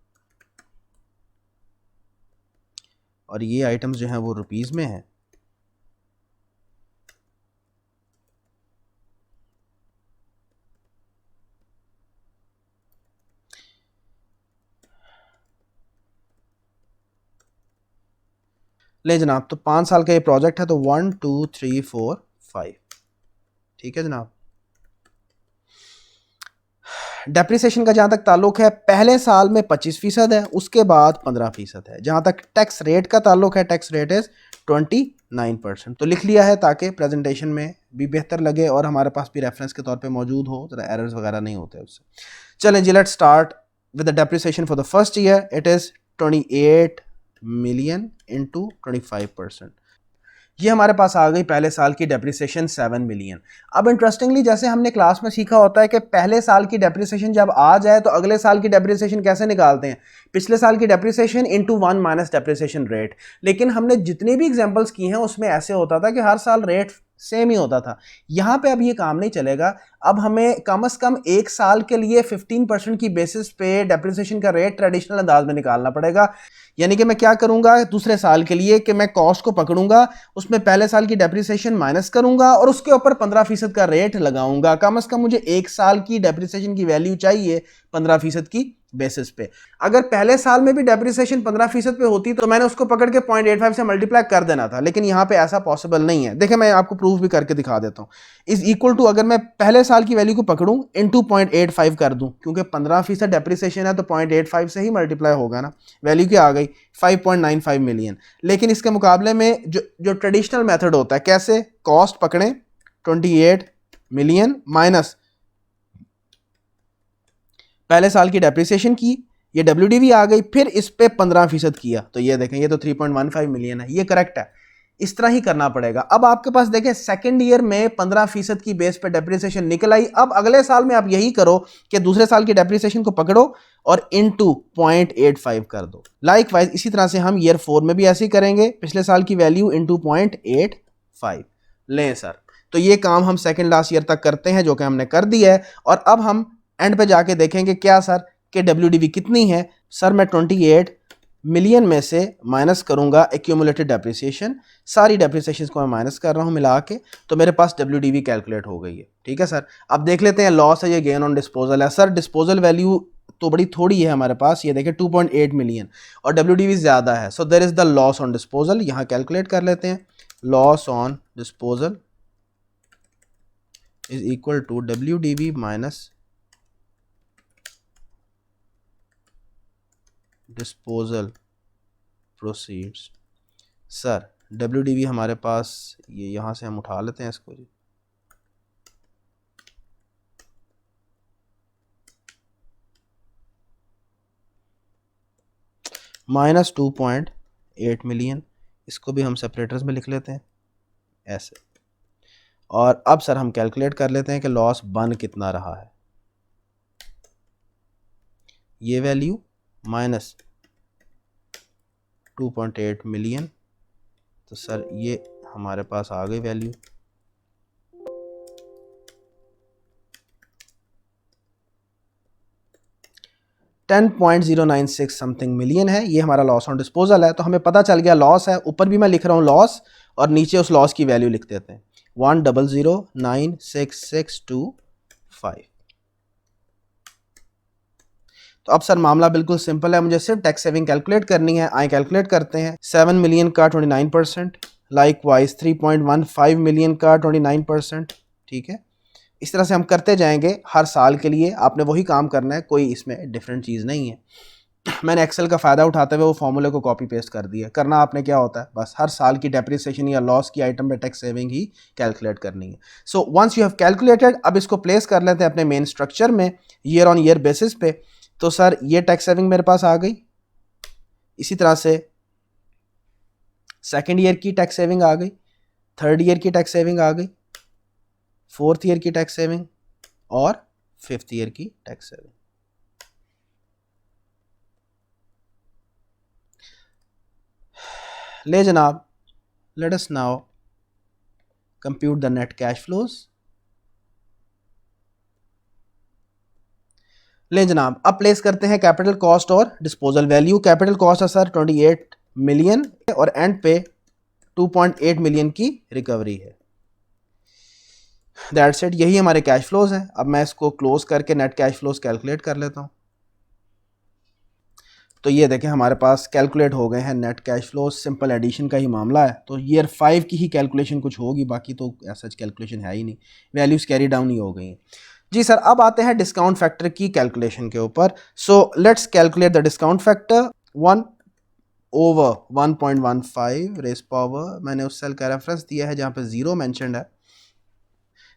Speaker 1: और ये आइटम्स जो हैं वो रुपीज़ में हैं। ले जनाब, तो 5 साल का ये प्रोजेक्ट है, तो 1 2 3 4 5, ठीक है जनाब। डेप्रिसिएशन का जहाँ तक ताल्लुक है, पहले साल में 25% है, उसके बाद 15% है। जहाँ तक टैक्स रेट का ताल्लुक है, टैक्स रेट इज़ 29%। तो लिख लिया है ताकि प्रेजेंटेशन में भी बेहतर लगे और हमारे पास भी रेफरेंस के तौर पे मौजूद हो, ज़रा एरर्स वगैरह नहीं होते उससे। चलें जी, let's start with the depreciation for the first year. It is 28 million into 25%। ये हमारे पास आ गई पहले साल की डेप्रिसिएशन 7 मिलियन। अब इंटरेस्टिंगली, जैसे हमने क्लास में सीखा होता है कि पहले साल की डेप्रिसिएशन जब आ जाए तो अगले साल की डेप्रिसिएशन कैसे निकालते हैं, पिछले साल की depreciation into 1 minus depreciation rate. लेकिन हमने जितने भी एग्जांपल्स किए हैं उसमें ऐसे होता था कि हर साल रेट सेम ही होता था। यहाँ पे अब ये काम नहीं चलेगा। अब हमें कम से कम एक साल के लिए 15% की बेसिस पे डेप्रिसिएशन का रेट ट्रेडिशनल अंदाज में निकालना पड़ेगा। यानी कि मैं क्या करूंगा दूसरे साल के लिए कि मैं कॉस्ट को पकड़ूंगा, उसमें पहले साल की डेप्रिसिएशन माइनस करूंगा और उसके ऊपर 15% का रेट लगाऊंगा। कम से कम मुझे एक साल की डेप्रिसिएशन की वैल्यू चाहिए 15% की बेसिस पे। अगर पहले साल में भी डेप्रिसिएशन 15% पे होती तो मैंने उसको पकड़ के 0.85 से मल्टीप्लाई कर देना था, लेकिन यहाँ पे ऐसा पॉसिबल नहीं है। देखिए मैं आपको प्रूफ भी करके दिखा देता हूँ। इज इक्वल टू, अगर मैं पहले साल की वैल्यू को पकड़ूं इनटू 0.85 कर दूं, क्योंकि 15% डेप्रिसिएशन है तो 0.85 से ही मल्टीप्लाई होगा ना। वैल्यू क्या आ गई 5.95 मिलियन। लेकिन इसके मुकाबले में जो ट्रेडिशनल मेथड होता है, कैसे कॉस्ट पकड़ें 28 मिलियन माइनस पहले साल की डेप्रिसिएशन की, ये WDV आ गई, फिर इस पे 15% किया, तो ये देखें ये तो 3.15 मिलियन है। ये करेक्ट है, इस तरह ही करना पड़ेगा। अब आपके पास देखें सेकंड ईयर में 15% की बेस पे डेप्रिसिएशन निकल आई। अब अगले साल में आप यही करो कि दूसरे साल की डेप्रिसिएशन को पकड़ो और इनटू 0.85 कर दो। लाइकवाइज इसी तरह से हम ईयर 4 में भी ऐसे ही करेंगे, पिछले साल की वैल्यू इनटू 0.85 लें सर। तो ये काम हम सेकंड लास्ट ईयर तक करते हैं, जो कि हमने कर दिया है। और अब हम एंड पे जाके देखेंगे क्या सर कि WDV कितनी है। सर मैं 28 मिलियन में से माइनस करूंगा एक्यूमुलेटेड डेप्रिसिएशन, सारी डेप्रिसिएशन को मैं माइनस कर रहा हूं मिला के, तो मेरे पास WDV कैलकुलेट हो गई है। ठीक है सर, अब देख लेते हैं लॉस है या गेन ऑन डिस्पोजल है। सर डिस्पोजल वैल्यू तो बड़ी थोड़ी है हमारे पास, ये देखें 2.8 मिलियन और WDV ज़्यादा है, so there is the loss on disposal. यहाँ कैलकुलेट कर लेते हैं, loss on disposal is equal to WDV minus disposal proceeds. Sir WDV हमारे पास ये यहाँ से हम उठा लेते हैं इसको जी, माइनस 2.8 मिलियन। इसको भी हम सेपरेटर्स में लिख लेते हैं ऐसे। और अब सर हम कैलकुलेट कर लेते हैं कि लॉस बन कितना रहा है। ये वैल्यू माइनस 2.8 मिलियन, तो सर ये हमारे पास आ गई वैल्यू। $10.096 समथिंग मिलियन है, ये हमारा लॉस ऑन डिस्पोजल है। तो हमें पता चल गया लॉस है, ऊपर भी मैं लिख रहा हूँ लॉस और नीचे उस लॉस की वैल्यू लिख देते हैं 1009665। तो अब सर मामला बिल्कुल सिंपल है, मुझे सिर्फ टैक्स सेविंग कैलकुलेट करनी है। आए कैलकुलेट करते हैं, 7 मिलियन का 29%, लाइकवाइज 3.15 मिलियन का 29%। ठीक है, इस तरह से हम करते जाएंगे हर साल के लिए। आपने वही काम करना है, कोई इसमें डिफरेंट चीज़ नहीं है। मैंने एक्सेल का फ़ायदा उठाते हुए वो फॉर्मूले को कॉपी पेस्ट कर दिया। करना आपने क्या होता है, बस हर साल की डेप्रिसिएशन या लॉस की आइटम पे टैक्स सेविंग ही कैलकुलेट करनी है। So once you have calculated, अब इसको प्लेस कर लेते हैं अपने मेन स्ट्रक्चर में ईयर ऑन ईयर बेसिस पे। तो सर ये टैक्स सेविंग मेरे पास आ गई। इसी तरह से सेकेंड ईयर की टैक्स सेविंग आ गई, थर्ड ईयर की टैक्स सेविंग आ गई, फोर्थ ईयर की टैक्स सेविंग और फिफ्थ ईयर की टैक्स सेविंग। ले जनाब, let us now compute the net cash flows. ले जनाब, अब प्लेस करते हैं कैपिटल कॉस्ट और डिस्पोजल वैल्यू। कैपिटल कॉस्ट है सर 28 मिलियन और एंड पे 2.8 मिलियन की रिकवरी है। दैट्स इट, यही हमारे कैश फ्लोज हैं। अब मैं इसको क्लोज करके नेट कैश फ्लोज कैलकुलेट कर लेता हूँ। तो ये देखें हमारे पास कैलकुलेट हो गए हैं net cash flow. Simple addition का ही मामला है, तो ईयर 5 की ही कैलकुलेशन कुछ होगी, बाकी तो ऐसा कैलकुलेशन है ही नहीं, वैल्यूज़ कैरी डाउन ही हो गई हैं। जी सर, अब आते हैं डिस्काउंट फैक्टर की कैलकुलेशन के ऊपर। So let's calculate the discount factor. 1/1.15 raise power, मैंने उस सेल का रेफरेंस दिया है जहाँ पे 0 मैंशनड है,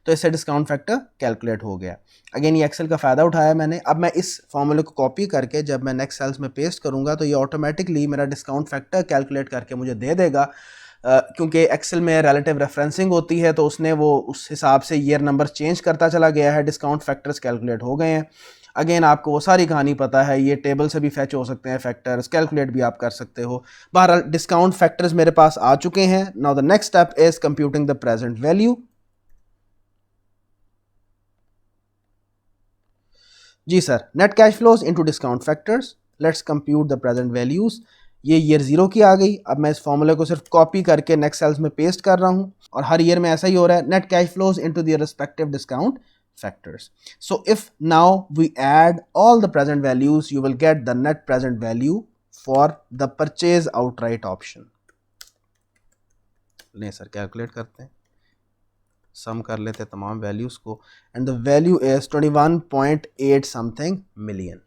Speaker 1: तो इससे डिस्काउंट फैक्टर कैलकुलेट हो गया। अगेन ये एक्सेल का फ़ायदा उठाया मैंने। अब मैं इस फॉर्मूले को कॉपी करके जब मैं नेक्स्ट सेल्स में पेस्ट करूँगा तो ये ऑटोमेटिकली मेरा डिस्काउंट फैक्टर कैलकुलेट करके मुझे दे देगा। क्योंकि एक्सेल में रिलेटिव रेफरेंसिंग होती है, तो उसने वो उस हिसाब से ईयर नंबर चेंज करता चला गया है, डिस्काउंट फैक्टर्स कैलकुलेट हो गए हैं। अगेन आपको वो सारी कहानी पता है, ये टेबल से भी फैच हो सकते हैं फैक्टर्स, कैलकुलेट भी आप कर सकते हो। बहरहाल डिस्काउंट फैक्टर्स मेरे पास आ चुके हैं। Now the next step is computing the present value. जी sir, net cash flows into discount factors, let's compute the present values. ये ईयर 0 की आ गई। अब मैं इस फॉर्मूले को सिर्फ कॉपी करके नेक्स्ट सेल्स में पेस्ट कर रहा हूँ, और हर ईयर में ऐसा ही हो रहा है। Net cash flows into the respective discount factors. So if now we add all the present values, you will get the net present value for the purchase outright option. ले सर कैलकुलेट करते हैं, सम कर लेते हैं तमाम values को, and the value is 21.8 something million.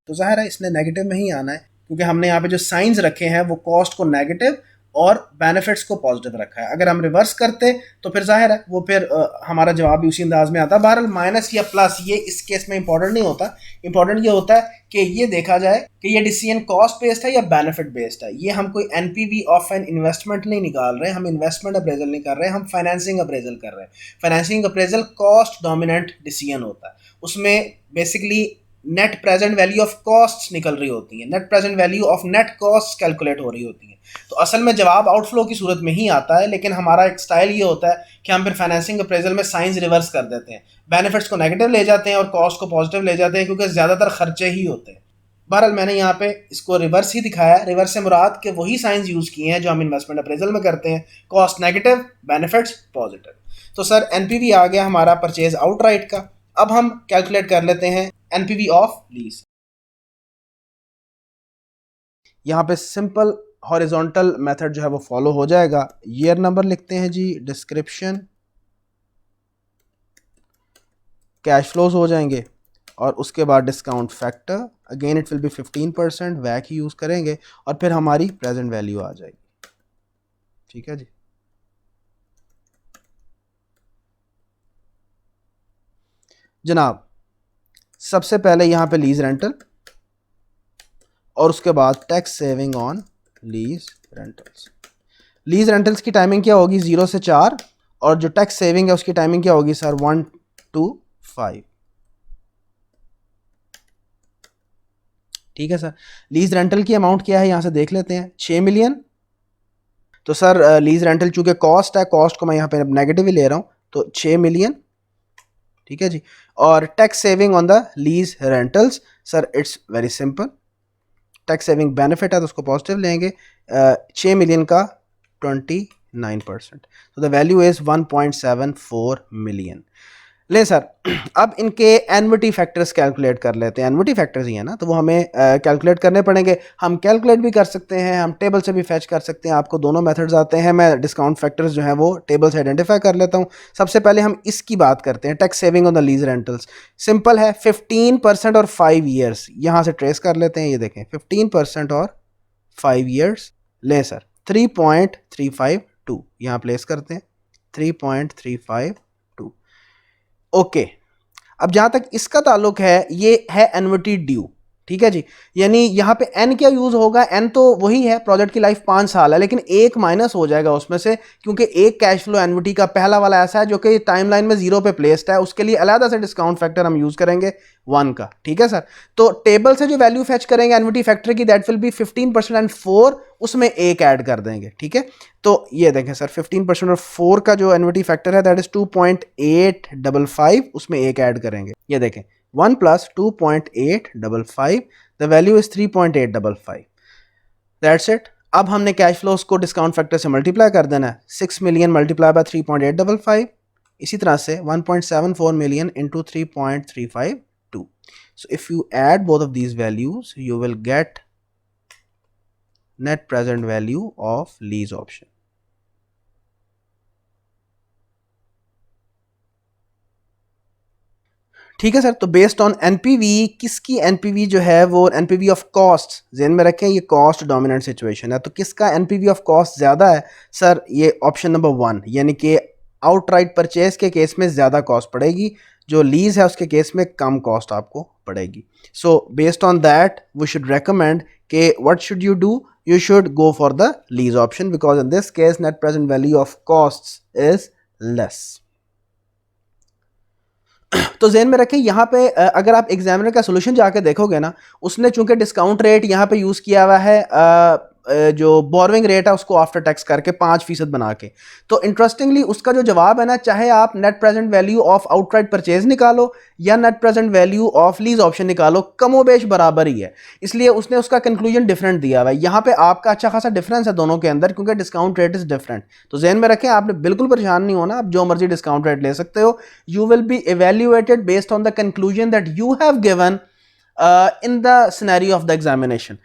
Speaker 1: तो ज़ाहिर है इसने नेगेटिव में ही आना है, क्योंकि हमने यहाँ पे जो साइंस रखे हैं वो कॉस्ट को नेगेटिव और बेनिफिट्स को पॉजिटिव रखा है। अगर हम रिवर्स करते तो फिर जाहिर है वो फिर हमारा जवाब भी उसी अंदाज में आता। बहरहाल माइनस या प्लस ये इस केस में इंपॉर्टेंट नहीं होता। इंपॉर्टेंट ये होता है कि ये देखा जाए कि ये डिसीजन कॉस्ट बेस्ड है या बेनिफिट बेस्ड है। ये हम कोई एनपीवी ऑफ एन इन्वेस्टमेंट नहीं निकाल रहे, हम इन्वेस्टमेंट अप्रेजल नहीं कर रहे, हम फाइनेंसिंग अप्रेजल कर रहे हैं। Financing appraisal cost dominant decision होता है, उसमें basically net present value of cost निकल रही होती है, net present value of net cost calculate हो रही होती है। तो असल में जवाब आउटफ्लो की सूरत में ही आता है, लेकिन हमारा एक स्टाइल ये होता है कि हम फिर फाइनेंसिंग अप्रेजल में साइंस रिवर्स कर देते हैं, बेनिफिट्स को नेगेटिव ले जाते हैं और कॉस्ट को पॉजिटिव ले जाते हैं, क्योंकि ज़्यादातर खर्चे ही होते हैं। बहरहाल मैंने यहाँ पे इसको रिवर्स ही दिखाया है। रिवर्स से मुराद के वही साइंस यूज़ किए हैं जो हम इन्वेस्टमेंट अप्रेजल में करते हैं, कॉस्ट नेगेटिव, बेनिफिट्स पॉजिटिव। तो सर एनपीवी आ गया हमारा परचेज आउटराइट का। अब हम कैलकुलेट कर लेते हैं एनपीवी ऑफ लीज। यहाँ पे सिंपल हॉरिजॉन्टल मेथड जो है वो फॉलो हो जाएगा। ईयर नंबर लिखते हैं जी, डिस्क्रिप्शन, कैश फ्लोज हो जाएंगे, और उसके बाद discount factor, again it will be 15%, वैक ही यूज़ करेंगे, और फिर हमारी प्रेजेंट वैल्यू आ जाएगी। ठीक है जी। जनाब सबसे पहले यहाँ पे लीज रेंटल, और उसके बाद tax saving on lease rentals. Lease rentals की टाइमिंग क्या होगी? 0 से 4, और जो टैक्स सेविंग है उसकी टाइमिंग क्या होगी सर? 1 to 5। ठीक है सर। लीज रेंटल की अमाउंट क्या है यहां से देख लेते हैं, 6 मिलियन। तो सर लीज रेंटल चूंकि कॉस्ट है, कॉस्ट को मैं यहाँ पे नेगेटिव ही ले रहा हूँ, तो 6 मिलियन। ठीक है जी। और tax saving on the lease rentals, sir it's very simple, tax saving benefit है तो उसको पॉजिटिव लेंगे। 6 मिलियन का 29%, तो द वैल्यू इज 1.74 मिलियन। ले सर अब इनके एनविटी फैक्टर्स कैलकुलेट कर लेते हैं। एनविटी फैक्टर्स ही है ना, तो वो हमें कैलकुलेट करने पड़ेंगे। हम कैलकुलेट भी कर सकते हैं, हम टेबल से भी फैच कर सकते हैं, आपको दोनों मेथड्स आते हैं। मैं डिस्काउंट फैक्टर्स जो है वो टेबल से आइडेंटिफाई कर लेता हूँ। सबसे पहले हम इसकी बात करते हैं, tax saving on the lease rentals. Simple है, 15% और 5 ईयर्स, यहाँ से ट्रेस कर लेते हैं। ये देखें 15% और 5 ईयर्स। ले सर 3.352 यहाँ प्लेस करते हैं, 3.352। ओके, अब जहां तक इसका ताल्लुक है, ये है एन्युटी ड्यू, ठीक है जी। यानी यहाँ पे एन क्या यूज होगा, एन तो वही है, प्रोजेक्ट की लाइफ 5 साल है, लेकिन एक माइनस हो जाएगा उसमें से, क्योंकि एक कैश फ्लो एन्युटी का पहला वाला ऐसा है जो कि टाइमलाइन में 0 पे प्लेस्ड है, उसके लिए अलग से डिस्काउंट फैक्टर हम यूज करेंगे 1 का, ठीक है सर। तो टेबल से जो वैल्यू फेच करेंगे एन्युटी फैक्टर की, दैट विल बी 15% एंड 4, उसमें एक ऐड कर देंगे, ठीक है। तो ये देखें सर, 15% और 4 का जो एन्युटी फैक्टर है दैट इज 2.855, उसमें एक ऐड करेंगे, ये देखें 1 plus 2.855, the value is 3.855, that's it। अब हमने कैश फ्लोस को डिस्काउंट फैक्टर से मल्टीप्लाई कर देना है, 6 मिलियन मल्टीप्लाई बाय 3.855, इसी तरह से 1.74 million into 3.352। So if you add both of these values, you will get net present value of lease option। ठीक है सर। तो बेस्ड ऑन एनपीवी, किसकी एनपीवी जो है वो एनपीवी ऑफ कॉस्ट, ज़हन में रखें ये कॉस्ट डोमिनेंट सिचुएशन है, तो किसका एनपीवी ऑफ कॉस्ट ज़्यादा है सर, ये ऑप्शन नंबर 1, यानी कि आउटराइट परचेज के केस में ज़्यादा कॉस्ट पड़ेगी, जो लीज है उसके केस में कम कॉस्ट आपको पड़ेगी। So based on that we should recommend कि what should you do, you should go for the lease option, because in this case net present value of cost is less. तो ज़हन में रखें यहाँ पे अगर आप एग्जामिनर का सोल्यूशन जाके देखोगे ना, उसने चूंकि डिस्काउंट रेट यहाँ पे यूज़ किया हुआ है जो बोरोइंग रेट है उसको आफ्टर टैक्स करके 5% बना के, तो इंटरेस्टिंगली उसका जो जवाब है ना, चाहे आप net present value of outright purchase निकालो या net present value of lease option निकालो, कमोबेश बराबर ही है। इसलिए उसने उसका कंक्लूजन डिफरेंट दिया हुआ है। यहाँ पे आपका अच्छा खासा डिफरेंस है दोनों के अंदर, क्योंकि डिस्काउंट रेट इज डिफरेंट। तो ज़हन में रखें, आपने बिल्कुल परेशान नहीं होना, आप जो मर्जी डिस्काउंट रेट ले सकते हो। You will be evaluated based on the conclusion that you have given in the scenario of the examination.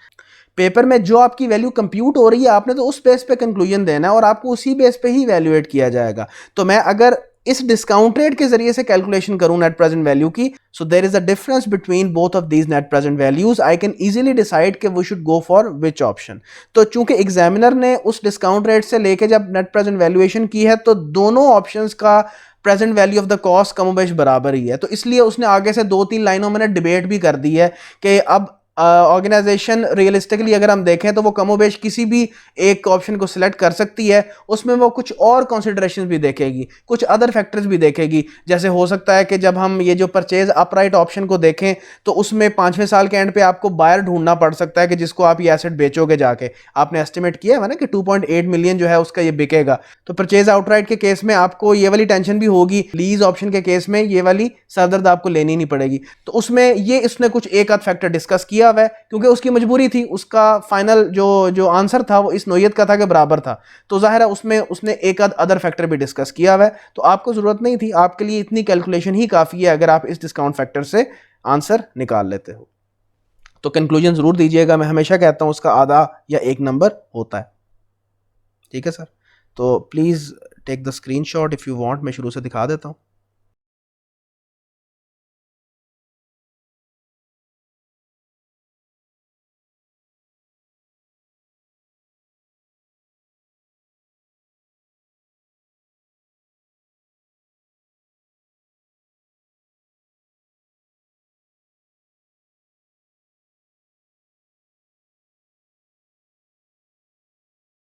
Speaker 1: Paper में जो आपकी वैल्यू कंप्यूट हो रही है, आपने तो उस बेस पे कंक्लूजन देना है और आपको उसी बेस पे ही इवैल्यूएट किया जाएगा। तो मैं अगर इस डिस्काउंट रेट के जरिए से कैलकुलेशन करूं नेट प्रेजेंट वैल्यू की, so there is a difference between both of these net present values, I can easily decide कि we should go for which option. तो चूंकि एग्जामिनर ने उस डिस्काउंट रेट से लेके जब नेट प्रेजेंट वैल्यूएशन की है, तो दोनों ऑप्शंस का present value of the cost कमोबेश बराबर ही है। तो इसलिए उसने आगे से 2-3 लाइनों में डिबेट भी कर दी है कि अब ऑर्गेनाइजेशन रियलिस्टिकली अगर हम देखें तो वो कमोबेश किसी भी एक ऑप्शन को सिलेक्ट कर सकती है, उसमें वो कुछ और कंसिडरेशंस भी देखेगी, कुछ अदर फैक्टर्स भी देखेगी। जैसे हो सकता है कि जब हम ये जो परचेज अपराइट ऑप्शन को देखें, तो उसमें 5वें साल के एंड पे आपको बायर ढूंढना पड़ सकता है कि जिसको आप ये एसेट बेचोगे जाके। आपने एस्टिमेट किया है ना कि 2.8 मिलियन जो है उसका ये बिकेगा। तो परचेज आउटराइट के केस में आपको ये वाली टेंशन भी होगी, लीज ऑप्शन के केस में ये वाली सरदर्द आपको लेनी नहीं पड़ेगी। तो उसमें ये इसने कुछ एक आध फैक्टर डिस्कस किया है, क्योंकि उसकी मजबूरी थी, उसका फाइनल जो आंसर था वो इस नोयत का था कि बराबर था। तो जाहिर है उसमें उसने एक आध अदर फैक्टर भी डिस्कस किया हुआ है। तो आपको जरूरत नहीं थी, आपके लिए इतनी कैलकुलेशन ही काफ़ी है अगर आप इस डिस्काउंट फैक्टर से आंसर निकाल लेते हो। तो कंक्लूजन जरूर दीजिएगा, मैं हमेशा कहता हूँ उसका आधा या 1 नंबर होता है। ठीक है सर, तो please take the screenshot if you want, मैं शुरू से दिखा देता हूँ।